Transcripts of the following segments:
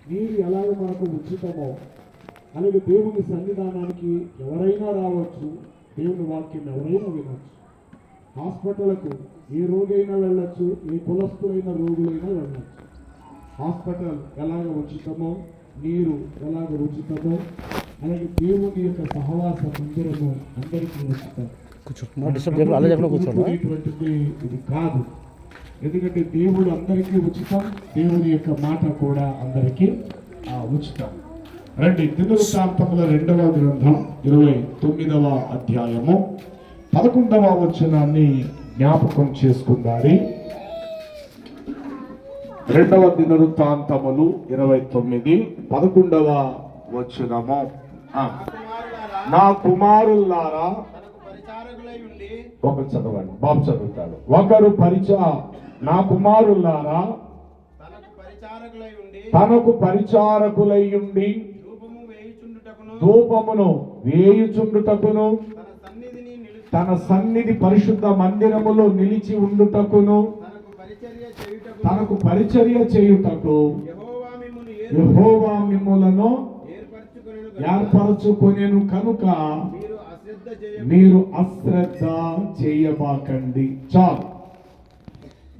నీరు ఎలాగ మనకు ఉచితమో అలాగే దేవుని సన్నిధానానికి ఎవరైనా రావచ్చు, దేవుని వాక్యం ఎవరైనా వినొచ్చు. హాస్పిటల్కు ఏ రోగైనా వెళ్ళొచ్చు, ఏ కులస్తులైన రోగులైనా వెళ్ళొచ్చు. హాస్పిటల్ ఎలాగ ఉచితమో, నీరు ఎలాగ ఉచితమో, అలాగే దేవుని యొక్క సహవాస మందిరము అందరికీ ఉచితం. ఇది కాదు, ఎందుకంటే దేవుడు అందరికీ ఉచితం, దేవుని యొక్క మాట కూడా అందరికీ ఉచితం. రండి, దినవృత్తాంతముల 2వ గ్రంథం 29వ అధ్యాయము 11వ వచనాన్ని జ్ఞాపకం చేసుకుందారి. 2వ దినవృత్తాంతములు 29 11వ వచనము. నా కుమారులారా, ఒకరు చదవండి, బాబు చదువుతాడు. నా కుమారులారా తనకు పరిచారకులై ఉండి ధూపమును వేయుచుండుటకును తన సన్నిధి పరిశుద్ధ మందిరములో నిలిచి ఉండుటకును తనకు పరిచర్య చేయుటకు యెహోవా మిమ్ములను ఏర్పరచుకొనెను కనుక మీరు అశ్రద్ధ చేయబాకండి. చాలు,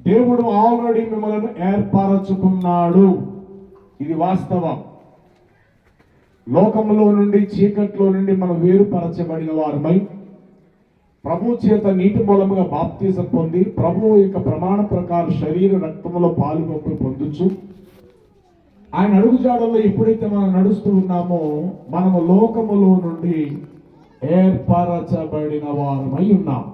దేవుడు ఆల్రెడీ మిమ్మల్ని ఏర్పరచుకున్నాడు. ఇది వాస్తవం. లోకంలో నుండి, చీకట్లో నుండి మనం వేరుపరచబడిన వారమై ప్రభు చేత నీటి మూలముగా బాప్తిజం పొంది ప్రభువు యొక్క ప్రమాణ ప్రకారం శరీర రక్తములో పాలుపంపు పొందుచు ఆయన అడుగుజాడల్లో ఎప్పుడైతే మనం నడుస్తూ ఉన్నామో మనము లోకములో నుండి ఏర్పరచబడిన వారమై ఉన్నాం.